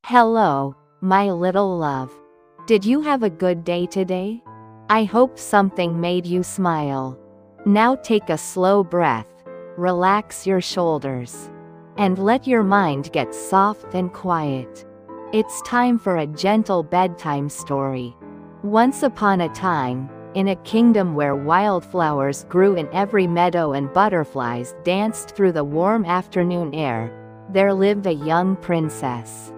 Hello, my little love. Did you have a good day today? I hope something made you smile. Now take a slow breath, relax your shoulders, and let your mind get soft and quiet. It's time for a gentle bedtime story. Once upon a time, in a kingdom where wildflowers grew in every meadow and butterflies danced through the warm afternoon air, there lived a young princess.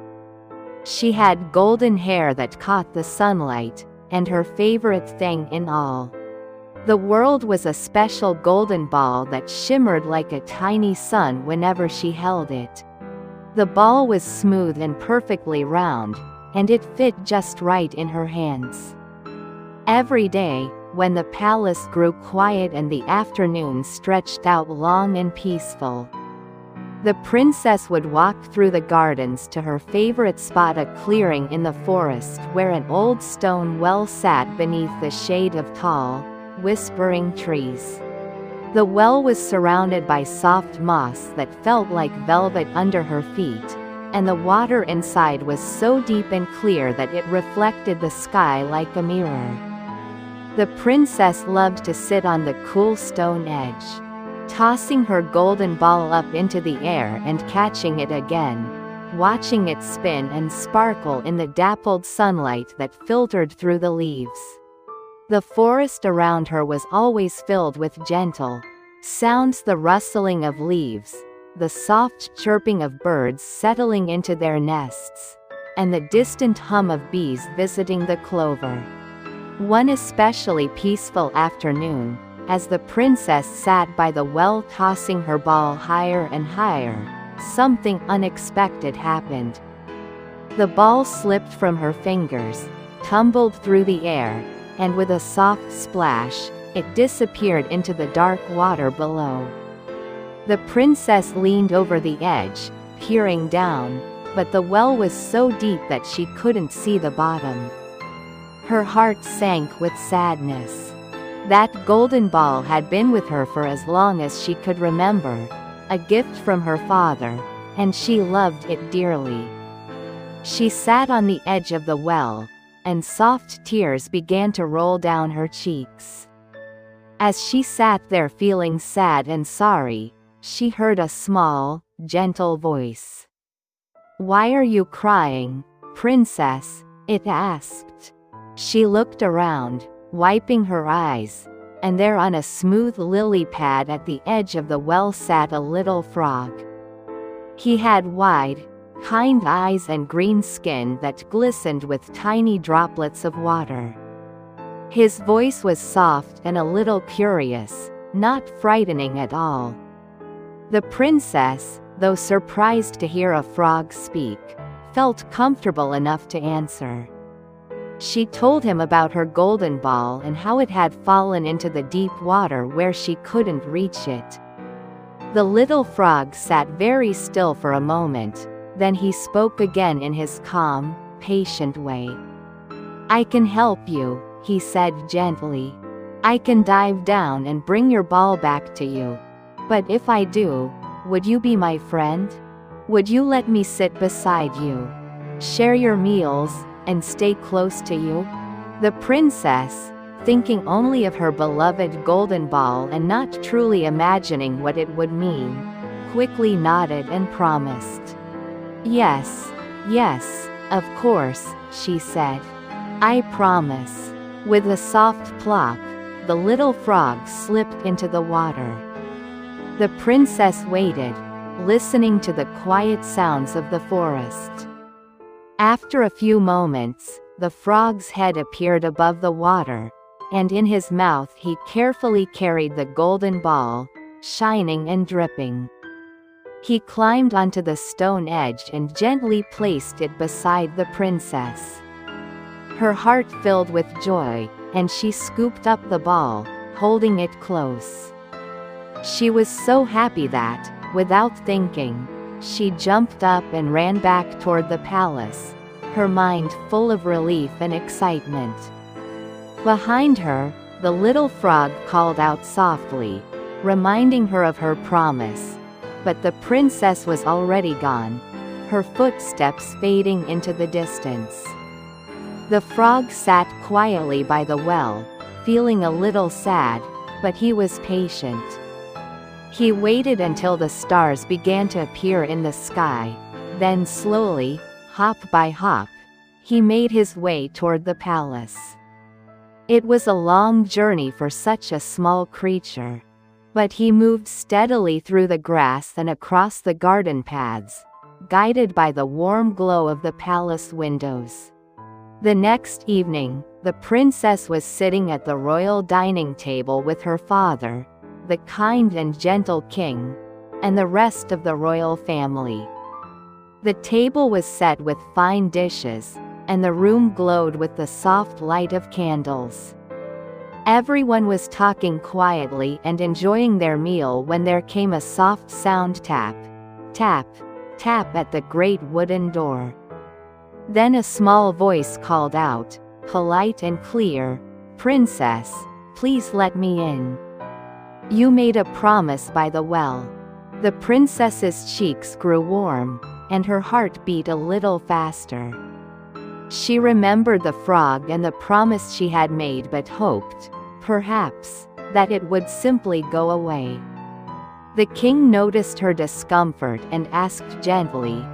She had golden hair that caught the sunlight, and her favorite thing in all the world was a special golden ball that shimmered like a tiny sun whenever she held it. The ball was smooth and perfectly round, and it fit just right in her hands. Every day, when the palace grew quiet and the afternoon stretched out long and peaceful, the princess would walk through the gardens to her favorite spot, a clearing in the forest where an old stone well sat beneath the shade of tall, whispering trees. The well was surrounded by soft moss that felt like velvet under her feet, and the water inside was so deep and clear that it reflected the sky like a mirror. The princess loved to sit on the cool stone edge, tossing her golden ball up into the air and catching it again, watching it spin and sparkle in the dappled sunlight that filtered through the leaves. The forest around her was always filled with gentle sounds, the rustling of leaves, the soft chirping of birds settling into their nests, and the distant hum of bees visiting the clover. One especially peaceful afternoon, as the princess sat by the well tossing her ball higher and higher, something unexpected happened. The ball slipped from her fingers, tumbled through the air, and with a soft splash, it disappeared into the dark water below. The princess leaned over the edge, peering down, but the well was so deep that she couldn't see the bottom. Her heart sank with sadness. That golden ball had been with her for as long as she could remember, a gift from her father, and she loved it dearly. She sat on the edge of the well, and soft tears began to roll down her cheeks. As she sat there feeling sad and sorry, she heard a small, gentle voice. "Why are you crying, princess?" it asked. She looked around, wiping her eyes, and there on a smooth lily pad at the edge of the well sat a little frog. He had wide, kind eyes and green skin that glistened with tiny droplets of water. His voice was soft and a little curious, not frightening at all. The princess, though surprised to hear a frog speak, felt comfortable enough to answer. She told him about her golden ball and how it had fallen into the deep water where she couldn't reach it. The little frog sat very still for a moment, then he spoke again in his calm, patient way. "I can help you," he said gently. "I can dive down and bring your ball back to you. But if I do, would you be my friend? Would you let me sit beside you, share your meals, and stay close to you?" The princess, thinking only of her beloved golden ball and not truly imagining what it would mean, quickly nodded and promised. Yes, of course," she said. "I promise." With a soft plop, the little frog slipped into the water. The princess waited, listening to the quiet sounds of the forest. After a few moments, the frog's head appeared above the water, and in his mouth he carefully carried the golden ball, shining and dripping. He climbed onto the stone edge and gently placed it beside the princess. Her heart filled with joy, and she scooped up the ball, holding it close. She was so happy that, without thinking, she jumped up and ran back toward the palace, her mind full of relief and excitement. Behind her, the little frog called out softly, reminding her of her promise, but the princess was already gone, her footsteps fading into the distance. The frog sat quietly by the well, feeling a little sad, but he was patient. He waited until the stars began to appear in the sky, then slowly, hop by hop, he made his way toward the palace. It was a long journey for such a small creature. But he moved steadily through the grass and across the garden paths, guided by the warm glow of the palace windows. The next evening, the princess was sitting at the royal dining table with her father, the kind and gentle king, and the rest of the royal family. The table was set with fine dishes, and the room glowed with the soft light of candles. Everyone was talking quietly and enjoying their meal when there came a soft sound tap, tap, tap at the great wooden door. Then a small voice called out, polite and clear, "Princess, please let me in. You made a promise by the well." The princess's cheeks grew warm, and her heart beat a little faster. She remembered the frog and the promise she had made but hoped, perhaps, that it would simply go away. The king noticed her discomfort and asked gently,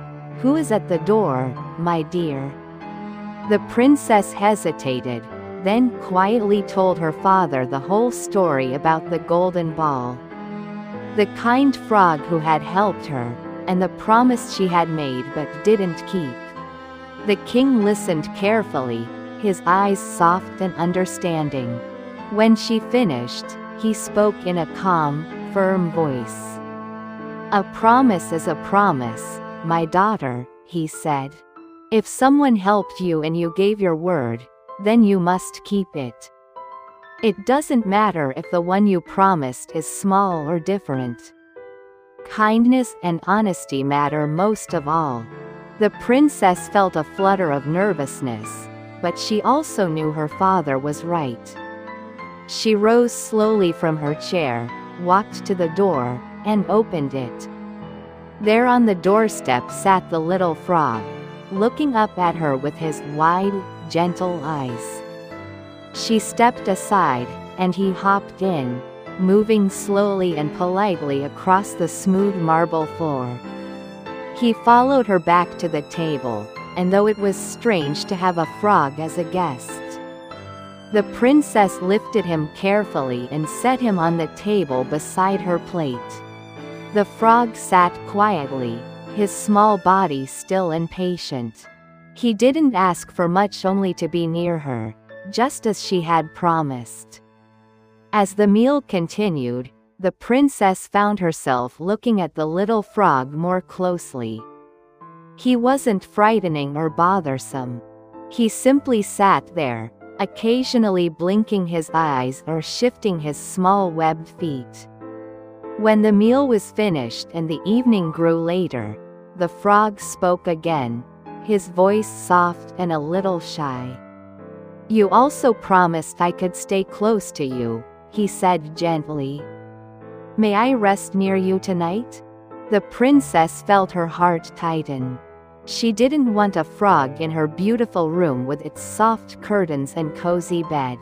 "Who is at the door, my dear?" The princess hesitated, then quietly told her father the whole story about the golden ball. The kind frog who had helped her, and the promise she had made but didn't keep. The king listened carefully, his eyes soft and understanding. When she finished, he spoke in a calm, firm voice. "A promise is a promise, my daughter," he said. "If someone helped you and you gave your word, then you must keep it. It doesn't matter if the one you promised is small or different. Kindness and honesty matter most of all." The princess felt a flutter of nervousness, but she also knew her father was right. She rose slowly from her chair, walked to the door, and opened it. There on the doorstep sat the little frog, looking up at her with his wide, gentle eyes. She stepped aside, and he hopped in, moving slowly and politely across the smooth marble floor. He followed her back to the table, and though it was strange to have a frog as a guest, the princess lifted him carefully and set him on the table beside her plate. The frog sat quietly, his small body still and patient. He didn't ask for much, only to be near her, just as she had promised. As the meal continued, the princess found herself looking at the little frog more closely. He wasn't frightening or bothersome. He simply sat there, occasionally blinking his eyes or shifting his small webbed feet. When the meal was finished and the evening grew later, the frog spoke again, his voice soft and a little shy. "You also promised I could stay close to you," he said gently. "May I rest near you tonight?" The princess felt her heart tighten. She didn't want a frog in her beautiful room with its soft curtains and cozy bed.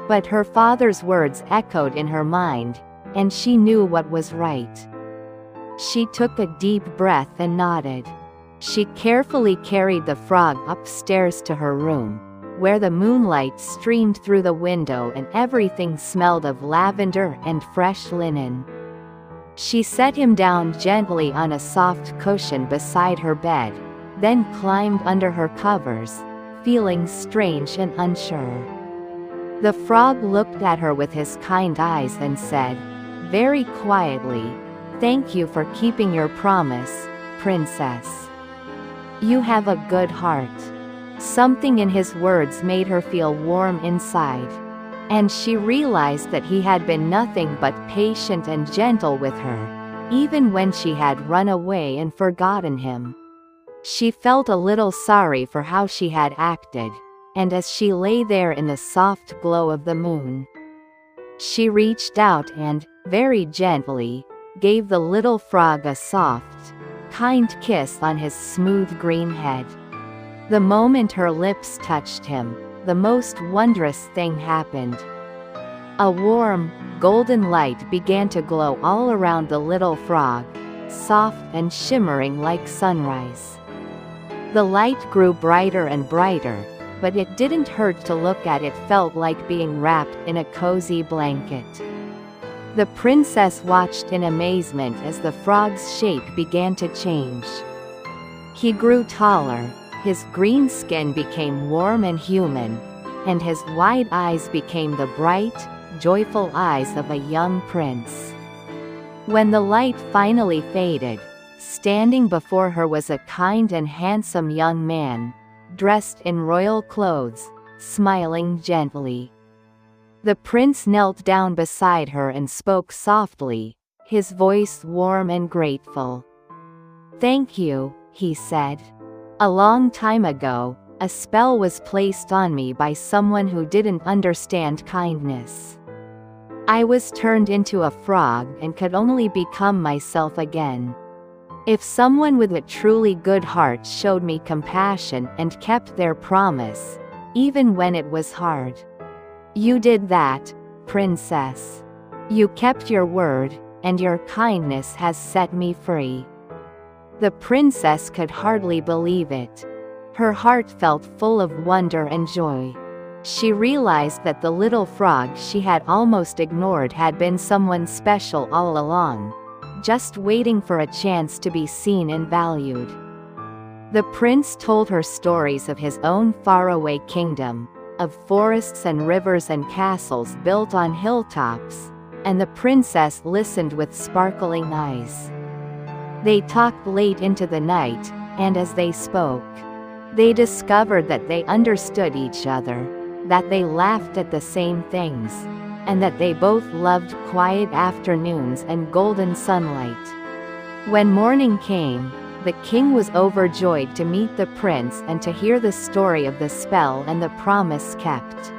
But her father's words echoed in her mind, and she knew what was right. She took a deep breath and nodded. She carefully carried the frog upstairs to her room, where the moonlight streamed through the window and everything smelled of lavender and fresh linen. She set him down gently on a soft cushion beside her bed, then climbed under her covers, feeling strange and unsure. The frog looked at her with his kind eyes and said, very quietly, "Thank you for keeping your promise, princess. You have a good heart." Something in his words made her feel warm inside, and she realized that he had been nothing but patient and gentle with her, even when she had run away and forgotten him. She felt a little sorry for how she had acted, and as she lay there in the soft glow of the moon, she reached out and, very gently, gave the little frog a soft, kind kiss on his smooth green head. The moment her lips touched him, the most wondrous thing happened. A warm, golden light began to glow all around the little frog, soft and shimmering like sunrise. The light grew brighter and brighter, but it didn't hurt to look at. It felt like being wrapped in a cozy blanket. The princess watched in amazement as the frog's shape began to change. He grew taller, his green skin became warm and human, and his wide eyes became the bright, joyful eyes of a young prince. When the light finally faded, standing before her was a kind and handsome young man, dressed in royal clothes, smiling gently. The prince knelt down beside her and spoke softly, his voice warm and grateful. "Thank you," he said. "A long time ago, a spell was placed on me by someone who didn't understand kindness. I was turned into a frog and could only become myself again. If someone with a truly good heart showed me compassion and kept their promise, even when it was hard. You did that, princess. You kept your word, and your kindness has set me free." The princess could hardly believe it. Her heart felt full of wonder and joy. She realized that the little frog she had almost ignored had been someone special all along, just waiting for a chance to be seen and valued. The prince told her stories of his own faraway kingdom, of forests and rivers and castles built on hilltops, and the princess listened with sparkling eyes. They talked late into the night, and as they spoke, they discovered that they understood each other, that they laughed at the same things, and that they both loved quiet afternoons and golden sunlight. When morning came, the king was overjoyed to meet the prince and to hear the story of the spell and the promise kept.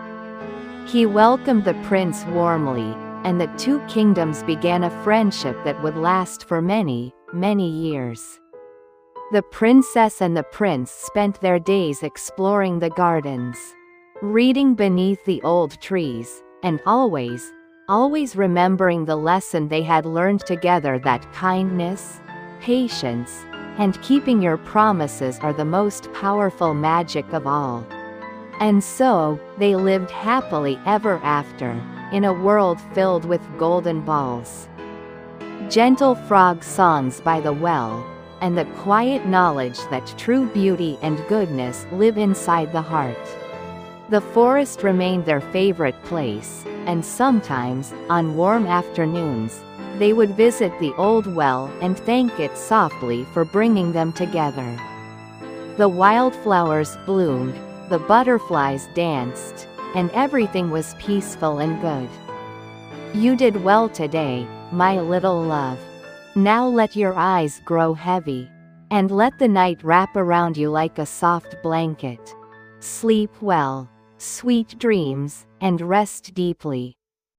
He welcomed the prince warmly, and the two kingdoms began a friendship that would last for many, many years. The princess and the prince spent their days exploring the gardens, reading beneath the old trees, and always remembering the lesson they had learned together, that kindness, patience, and keeping your promises are the most powerful magic of all. And so, they lived happily ever after, in a world filled with golden balls, gentle frog songs by the well, and the quiet knowledge that true beauty and goodness live inside the heart. The forest remained their favorite place, and sometimes, on warm afternoons, they would visit the old well and thank it softly for bringing them together. The wildflowers bloomed, the butterflies danced, and everything was peaceful and good. You did well today, my little love. Now let your eyes grow heavy, and let the night wrap around you like a soft blanket. Sleep well, sweet dreams, and rest deeply.